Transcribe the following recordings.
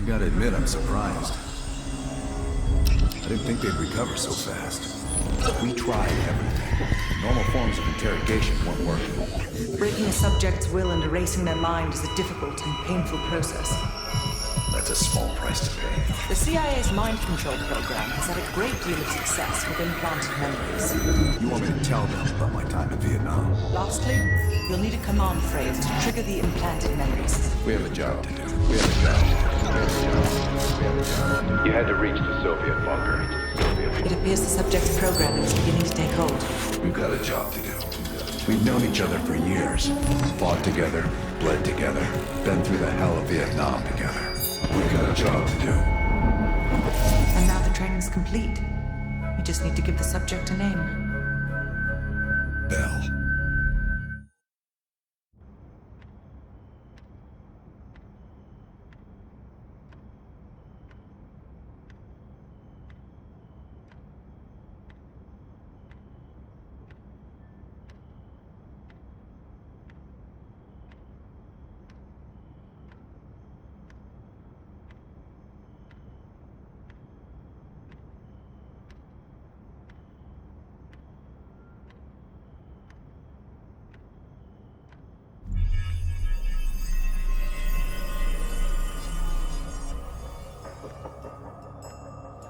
Gotta admit, I'm surprised. I didn't think they'd recover so fast. We tried everything. Normal forms of interrogation weren't working. Breaking a subject's will and erasing their mind is a difficult and painful process. That's a small price to pay. The CIA's mind control program has had a great deal of success with implanted memories. You want me to tell them about my time in Vietnam? Lastly, you'll need a command phrase to trigger the implanted memories. We have a job to do. You had to reach the Soviet bunker. It appears the subject's programming is beginning to take hold. We've got a job to do. We've known each other for years. Fought together, bled together, been through the hell of Vietnam together. We've got a job to do. And now the training's complete. We just need to give the subject a name. Bell.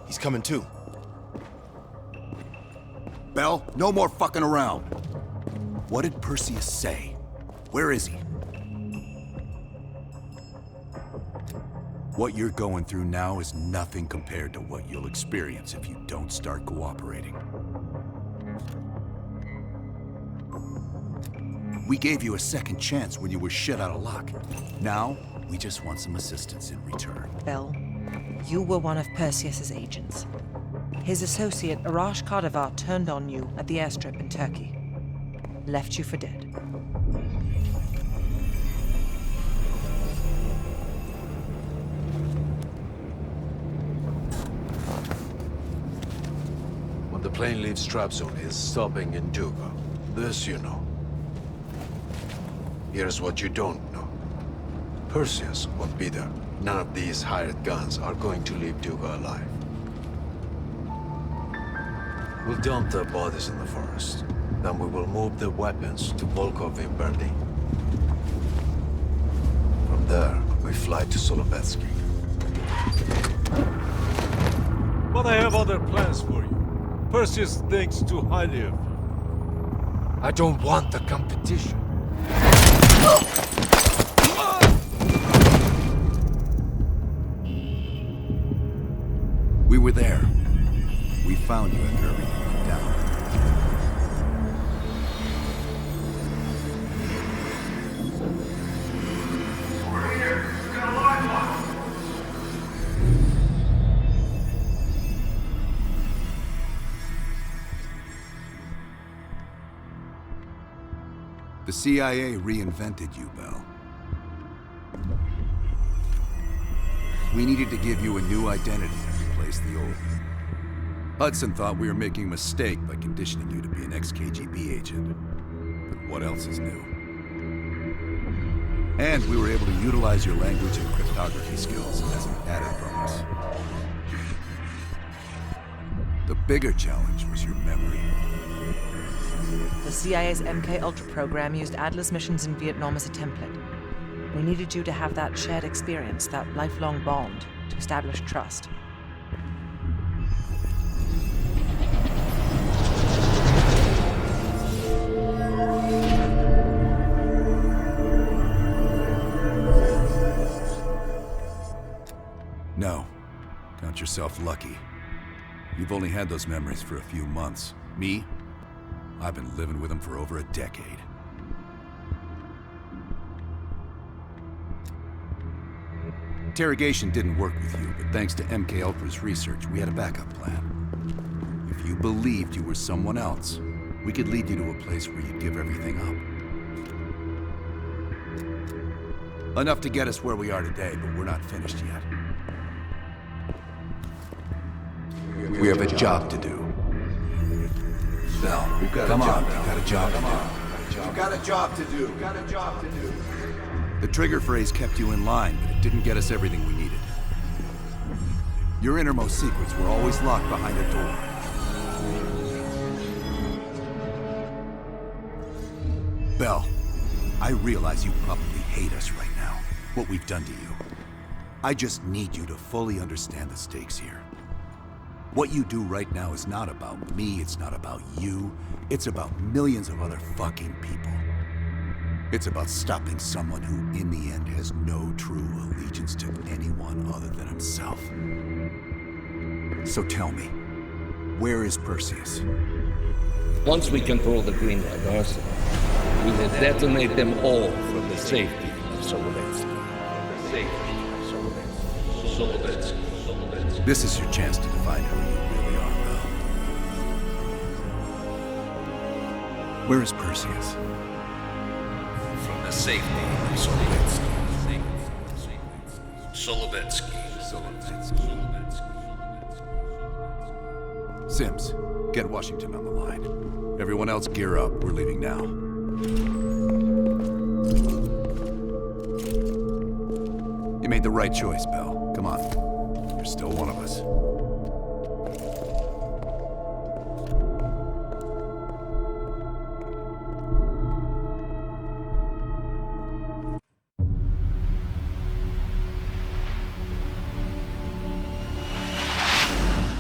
He's coming too. Bell, no more fucking around. What did Perseus say? Where is he? What you're going through now is nothing compared to what you'll experience if you don't start cooperating. We gave you a second chance when you were shit out of luck. Now, we just want some assistance in return. Bell, you were one of Perseus's agents. His associate, Arash Kardavar, turned on you at the airstrip in Turkey. Left you for dead. When the plane leaves Trabzon, it's stopping in Duga. This you know. Here's what you don't know. Perseus won't be there. None of these hired guns are going to leave Duga alive. We'll dump their bodies in the forest. Then we will move the weapons to Volkov in Berlin. From there, we fly to Solovetsky. But I have other plans for you. Perseus thinks too highly of you. I don't want the competition. We were there. We found you after everything went down. Over here! Got a live one! The CIA reinvented you, Bell. We needed to give you a new identity to replace the old. Hudson thought we were making a mistake by conditioning you to be an ex-KGB agent. But what else is new? And we were able to utilize your language and cryptography skills as an added bonus. The bigger challenge was your memory. The CIA's MK-Ultra program used Adler's missions in Vietnam as a template. We needed you to have that shared experience, that lifelong bond, to establish trust. No. Count yourself lucky. You've only had those memories for a few months. Me? I've been living with them for over a decade. Interrogation didn't work with you, but thanks to MK-Ultra's research, we had a backup plan. If you believed you were someone else, we could lead you to a place where you'd give everything up. Enough to get us where we are today, but we're not finished yet. We have a job to do. Bell, we've got a job to do. Got a job to do. The trigger phrase kept you in line, but it didn't get us everything we needed. Your innermost secrets were always locked behind a door. Bell, I realize you probably hate us right now, what we've done to you. I just need you to fully understand the stakes here. What you do right now is not about me, it's not about you, it's about millions of other fucking people. It's about stopping someone who, in the end, has no true allegiance to anyone other than himself. So tell me, where is Perseus? Once we control the Greenlight arsenal, we will detonate them all from the safety of Solovetsky. This is your chance to define who you really are, Bell. Where is Perseus? From the safety of Solovetsky. Solovetsky. Sims, get Washington on the line. Everyone else gear up. We're leaving now. You made the right choice, Bell. Come on. You're still one of us.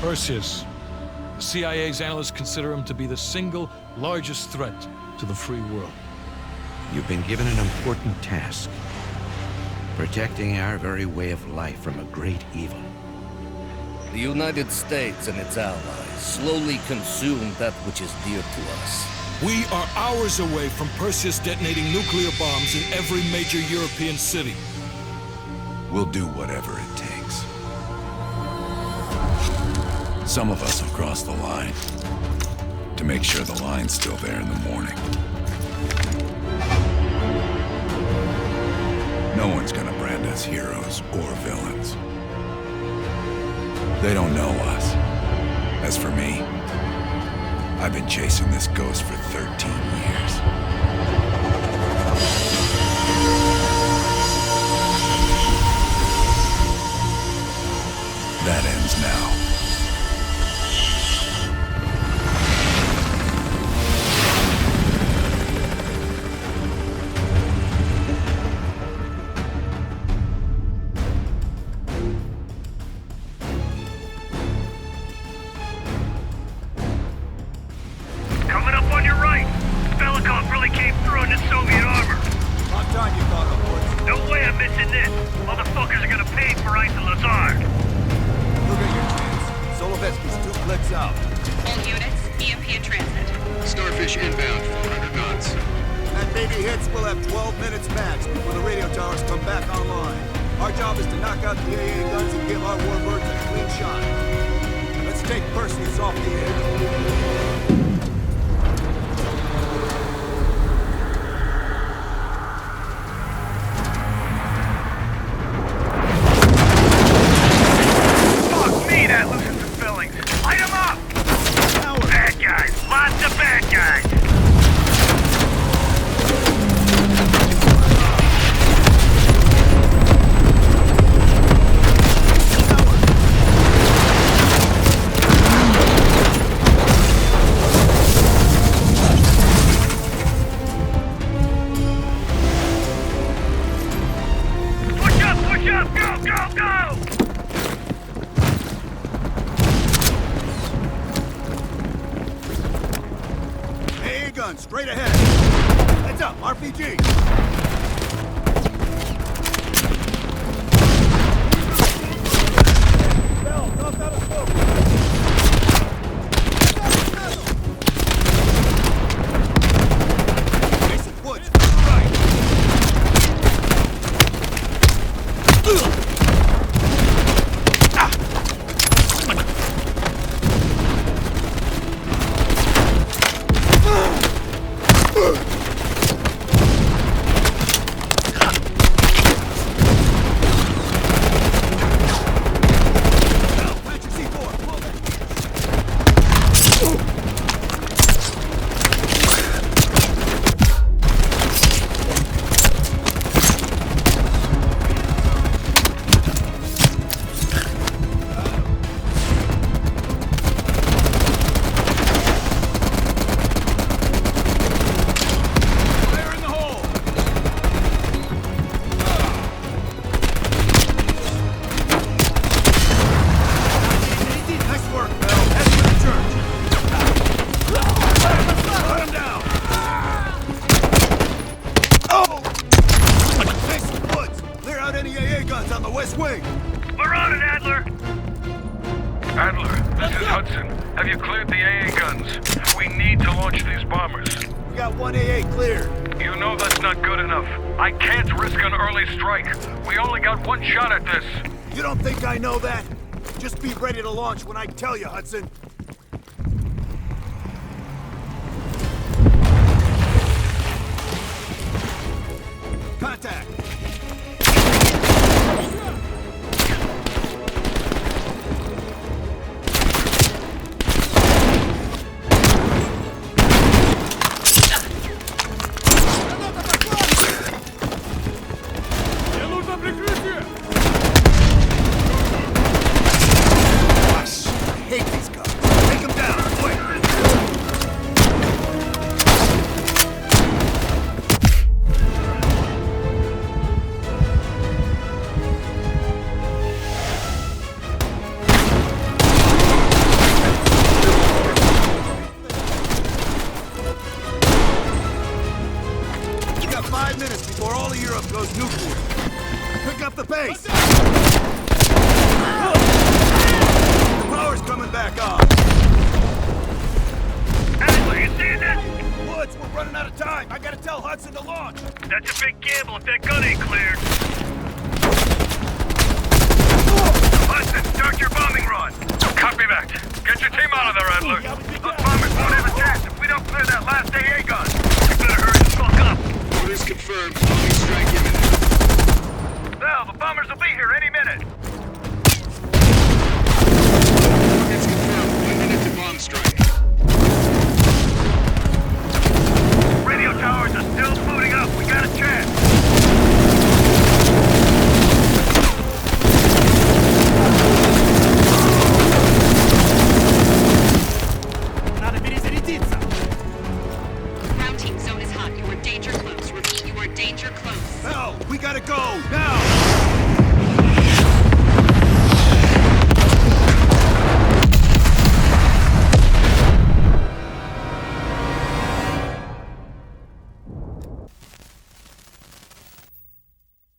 Perseus. The CIA's analysts consider him to be the single largest threat to the free world. You've been given an important task. Protecting our very way of life from a great evil. The United States and its allies slowly consume that which is dear to us. We are hours away from Perseus detonating nuclear bombs in every major European city. We'll do whatever it takes. Some of us will cross the line to make sure the line's still there in the morning. No one's gonna brand us heroes or villains. They don't know us. As for me, I've been chasing this ghost for 13 years. That ends now. Coming up on your right. Belikov really came through in this Soviet armor. About time you caught up, boys. No way I'm missing this. Motherfuckers are gonna pay for Ice and Lazard. Look at your chance. Solovetsky's 2 clicks out. All units, EMP in transit. Starfish inbound, 400 knots. That baby hits, we'll have 12 minutes max before the radio towers come back online. Our job is to knock out the AA guns and give our warbirds a clean shot. Let's take Perseus off the air. Fuck me, that loosens the fillings. Light 'em up! Bad guys. Lots of bad guys. Push up! Push up! Go! Go! Go! AA gun, straight ahead. Heads up, RPG. Bell, toss out a smoke. Mason Woods, right. Bell, plant your C4. got one AA cleared. You know that's not good enough. I can't risk an early strike. We only got one shot at this. You don't think I know that? Just be ready to launch when I tell you, Hudson. Contact!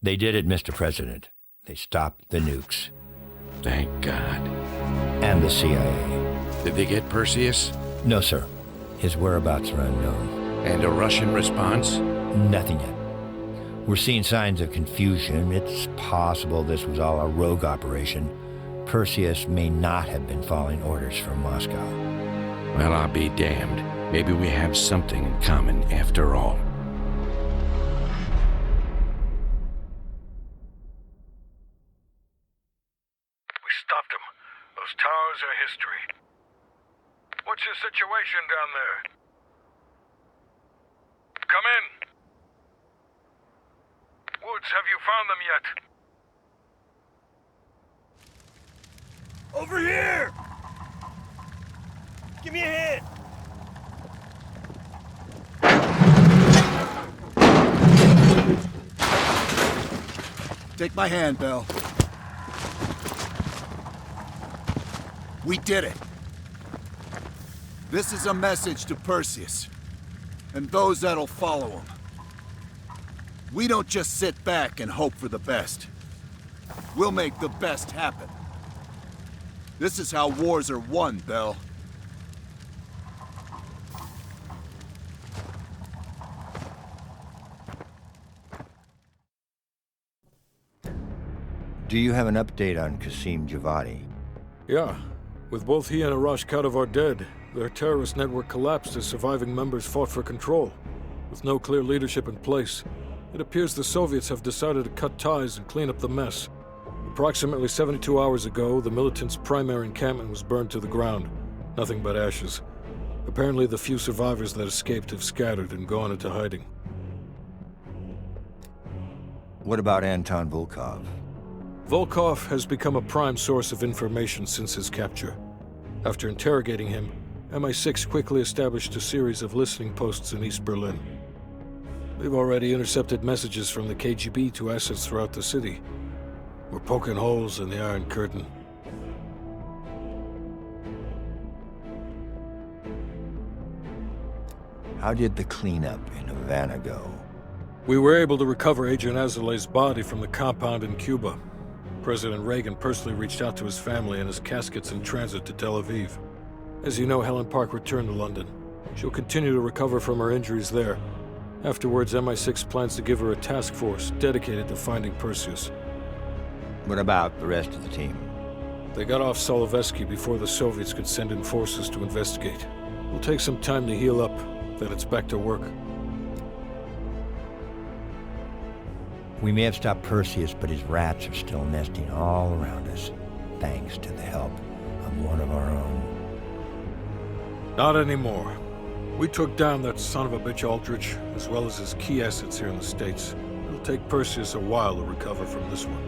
They did it, Mr. President. They stopped the nukes. Thank God. And the CIA. Did they get Perseus? No, sir. His whereabouts are unknown. And a Russian response? Nothing yet. We're seeing signs of confusion. It's possible this was all a rogue operation. Perseus may not have been following orders from Moscow. Well, I'll be damned. Maybe we have something in common after all. Stopped him. Those towers are history. What's your situation down there? Come in. Woods, have you found them yet? Over here! Give me a hand! Take my hand, Bell. We did it. This is a message to Perseus, and those that'll follow him. We don't just sit back and hope for the best. We'll make the best happen. This is how wars are won, Bell. Do you have an update on Qasim Javadi? Yeah. With both he and Arash Kadivar dead, their terrorist network collapsed as surviving members fought for control. With no clear leadership in place, it appears the Soviets have decided to cut ties and clean up the mess. Approximately 72 hours ago, the militants' primary encampment was burned to the ground. Nothing but ashes. Apparently, the few survivors that escaped have scattered and gone into hiding. What about Anton Volkov? Volkov has become a prime source of information since his capture. After interrogating him, MI6 quickly established a series of listening posts in East Berlin. We've already intercepted messages from the KGB to assets throughout the city. We're poking holes in the Iron Curtain. How did the cleanup in Havana go? We were able to recover Agent Azoulay's body from the compound in Cuba. President Reagan personally reached out to his family, and his casket's in transit to Tel Aviv. As you know, Helen Park returned to London. She'll continue to recover from her injuries there. Afterwards, MI6 plans to give her a task force dedicated to finding Perseus. What about the rest of the team? They got off Solovetsky before the Soviets could send in forces to investigate. It'll take some time to heal up, then it's back to work. We may have stopped Perseus, but his rats are still nesting all around us, thanks to the help of one of our own. Not anymore. We took down that son of a bitch Aldrich, as well as his key assets here in the States. It'll take Perseus a while to recover from this one.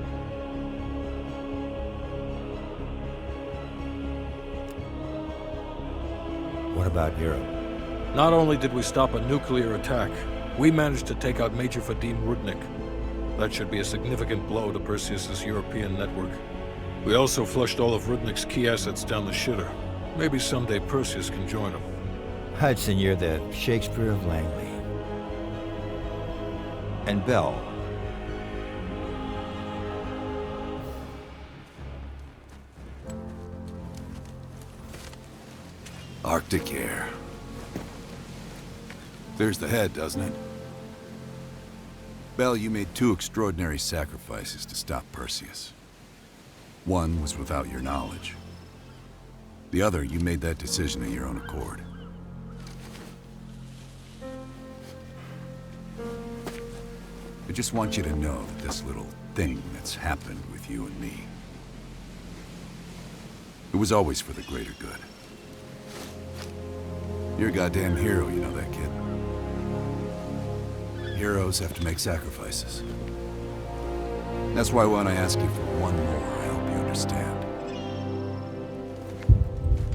What about Europe? Not only did we stop a nuclear attack, we managed to take out Major Vadim Rudnik. That should be a significant blow to Perseus's European network. We also flushed all of Rudnik's key assets down the shitter. Maybe someday Perseus can join him. Hudson, you're the Shakespeare of Langley. And Bell. Arctic air. There's the head, doesn't it? Bell, you made two extraordinary sacrifices to stop Perseus. One was without your knowledge. The other, you made that decision of your own accord. I just want you to know that this little thing that's happened with you and me, it was always for the greater good. You're a goddamn hero, you know that, kid. Heroes have to make sacrifices. That's why when I ask you for one more, I hope you understand.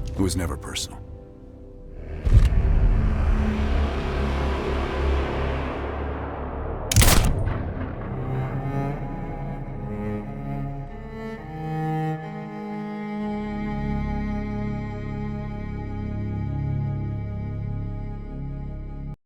It was never personal.